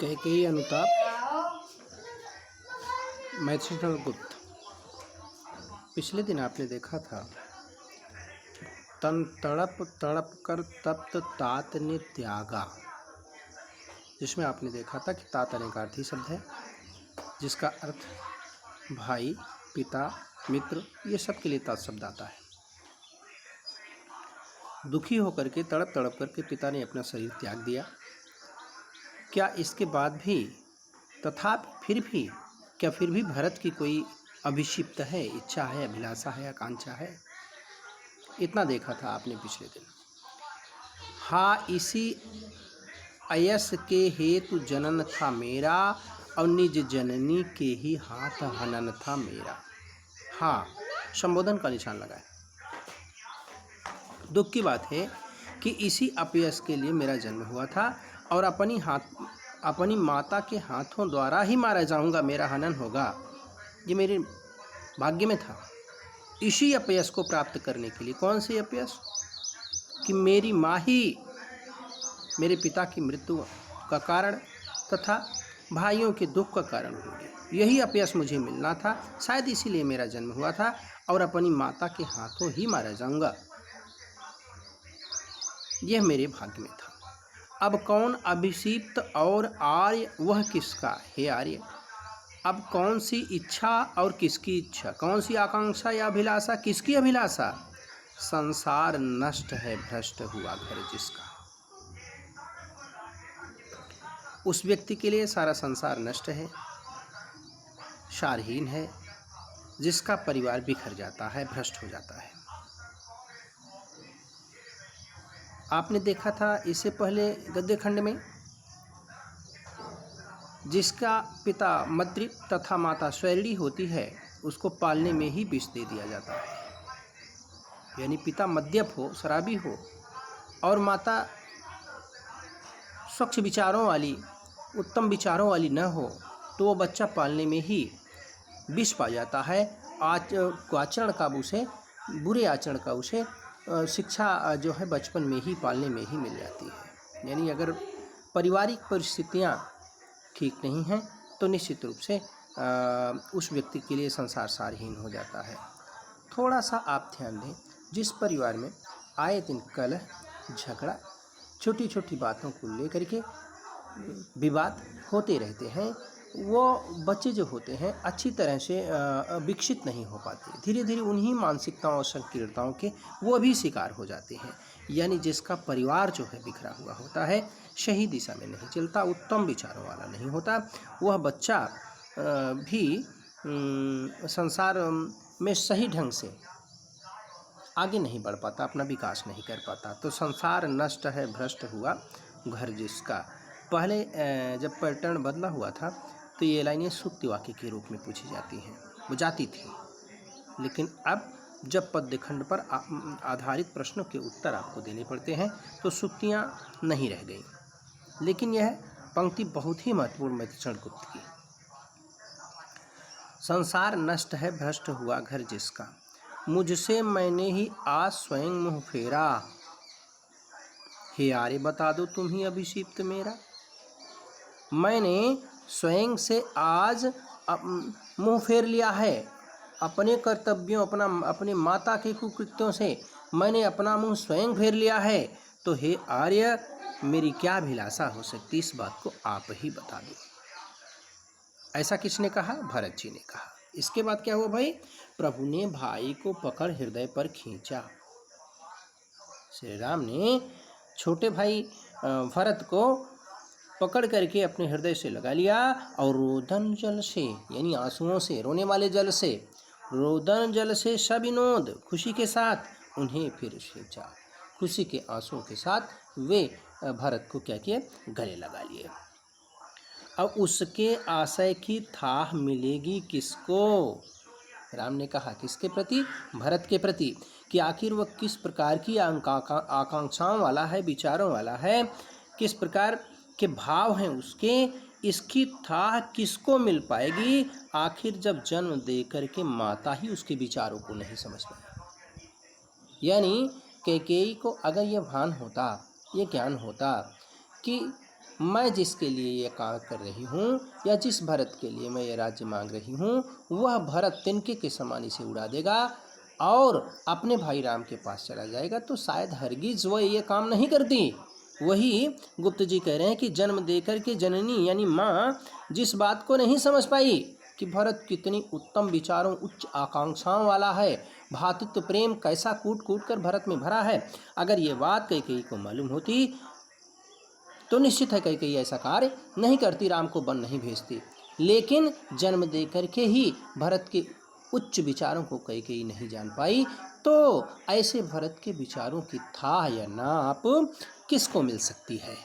कैकेयी अनुताप मैथिली गुप्त। पिछले दिन आपने देखा था तन तड़प तड़प कर तप्त तात ने त्यागा, जिसमें आपने देखा था कि तात अनेकार्थी शब्द है जिसका अर्थ भाई, पिता, मित्र, ये सब के लिए तात शब्द आता है। दुखी होकर के तड़प तड़प करके पिता ने अपना शरीर त्याग दिया। क्या इसके बाद भी फिर भी भरत की कोई अभिषिप्त है, इच्छा है, अभिलाषा है, आकांक्षा है? इतना देखा था आपने पिछले दिन। हाँ, इसी अयस के हेतु जनन था मेरा और निज जननी के ही हाथ हनन था मेरा। हाँ, संबोधन का निशान लगाए। दुख की बात है कि इसी अपयस के लिए मेरा जन्म हुआ था और अपनी माता के हाथों द्वारा ही मारा जाऊंगा, मेरा हनन होगा, ये मेरे भाग्य में था। इसी अपयस को प्राप्त करने के लिए, कौन सी अपयस? कि मेरी माँ ही मेरे पिता की मृत्यु का कारण तथा भाइयों के दुख का कारण होगी। यही अपयस मुझे मिलना था, शायद इसीलिए मेरा जन्म हुआ था और अपनी माता के हाथों ही मारा जाऊंगा, यह मेरे भाग्य में था। अब कौन अभिषिप्त और आर्य, वह किसका? हे आर्य, अब कौन सी इच्छा और किसकी इच्छा, कौन सी आकांक्षा या अभिलाषा, किसकी अभिलाषा? संसार नष्ट है, भ्रष्ट हुआ घर जिसका। उस व्यक्ति के लिए सारा संसार नष्ट है, सारहीन है, जिसका परिवार बिखर जाता है, भ्रष्ट हो जाता है। आपने देखा था इससे पहले गद्य खंड में, जिसका पिता मद्रिप तथा माता स्वैरिणी होती है, उसको पालने में ही विष दे दिया जाता है। यानी पिता मद्यप हो, शराबी हो और माता स्वच्छ विचारों वाली, उत्तम विचारों वाली न हो, तो वो बच्चा पालने में ही विष पा जाता है। आचरण का उसे, बुरे आचरण का उसे शिक्षा जो है बचपन में ही, पालने में ही मिल जाती है। यानी अगर पारिवारिक परिस्थितियाँ ठीक नहीं हैं तो निश्चित रूप से उस व्यक्ति के लिए संसार सारहीन हो जाता है। थोड़ा सा आप ध्यान दें, जिस परिवार में आए दिन कलह, झगड़ा, छोटी छोटी बातों को लेकर के विवाद होते रहते हैं, वो बच्चे जो होते हैं अच्छी तरह से विकसित नहीं हो पाते। धीरे धीरे उन्हीं मानसिकताओं और संकीर्णताओं के वो भी शिकार हो जाते हैं। यानी जिसका परिवार जो है बिखरा हुआ होता है, सही दिशा में नहीं चलता, उत्तम विचारों वाला नहीं होता, वह बच्चा भी संसार में सही ढंग से आगे नहीं बढ़ पाता, अपना विकास नहीं कर पाता। तो संसार नष्ट है, भ्रष्ट हुआ घर जिसका। पहले जब पैटर्न बदला हुआ था तो ये लाइनें सूक्ति वाक्य के रूप में पूछी जाती हैं, वो जाती थी। लेकिन अब जब पद्य खंड पर आधारित प्रश्नों के उत्तर आपको देने पड़ते हैं तो सूक्तियाँ नहीं रह गई। लेकिन यह पंक्ति बहुत ही महत्वपूर्ण मैथिली गुप्त की। संसार नष्ट है, भ्रष्ट हुआ घर जिसका, मुझसे मैंने ही आज स्वयं मुँह फेरा, हे आर्य बता दो तुम ही अभिषिप्त मेरा। मैंने स्वयं से आज मुँह फेर लिया है, अपने कर्तव्यों, अपने माता के कुकृत्यों से मैंने अपना मुँह स्वयं फेर लिया है। तो हे आर्य, मेरी क्या अभिलाषा हो सकती, इस बात को आप ही बता दो। ऐसा किसने कहा? भरत जी ने कहा। इसके बाद क्या हुआ भाई? प्रभु ने भाई को पकड़ हृदय पर खींचा। श्री राम ने छोटे भाई भरत को पकड़ करके अपने हृदय से लगा लिया और रोदन जल से, यानी आंसुओं से, रोने वाले जल से, रोदन जल से सविनोद, खुशी के साथ उन्हें फिर खींचा। खुशी के आंसुओं के साथ वे भरत को क्या किए? गले लगा लिए। अब उसके आशय की थाह मिलेगी किसको? राम ने कहा किसके प्रति? भरत के प्रति, कि आखिर वह किस प्रकार की आकांक्षाओं वाला है, विचारों वाला है, किस प्रकार के भाव हैं उसके, इसकी थाह किसको मिल पाएगी? आखिर जब जन्म दे करके माता ही उसके विचारों को नहीं समझ पाई। यानी कैकेयी को अगर यह भान होता, ये ज्ञान होता कि मैं जिसके लिए ये काम कर रही हूँ या जिस भरत के लिए मैं ये राज्य मांग रही हूँ, वह भरत तिनके के समान इसे उड़ा देगा और अपने भाई राम के पास चला जाएगा, तो शायद हरगिज वह ये काम नहीं करती। वही गुप्त जी कह रहे हैं कि जन्म देकर के जननी यानी माँ जिस बात को नहीं समझ पाई कि भरत कितनी उत्तम विचारों, उच्च आकांक्षाओं वाला है, भातृत्व प्रेम कैसा कूट कूट कर भरत में भरा है, अगर ये बात कैकेयी को मालूम होती तो निश्चित है कैकेयी ऐसा कार्य नहीं करती, राम को वन नहीं भेजती। लेकिन जन्म दे करके ही भरत के उच्च विचारों को कैकेयी नहीं जान पाई, तो ऐसे भरत के विचारों की थाह या नाप किसको मिल सकती है।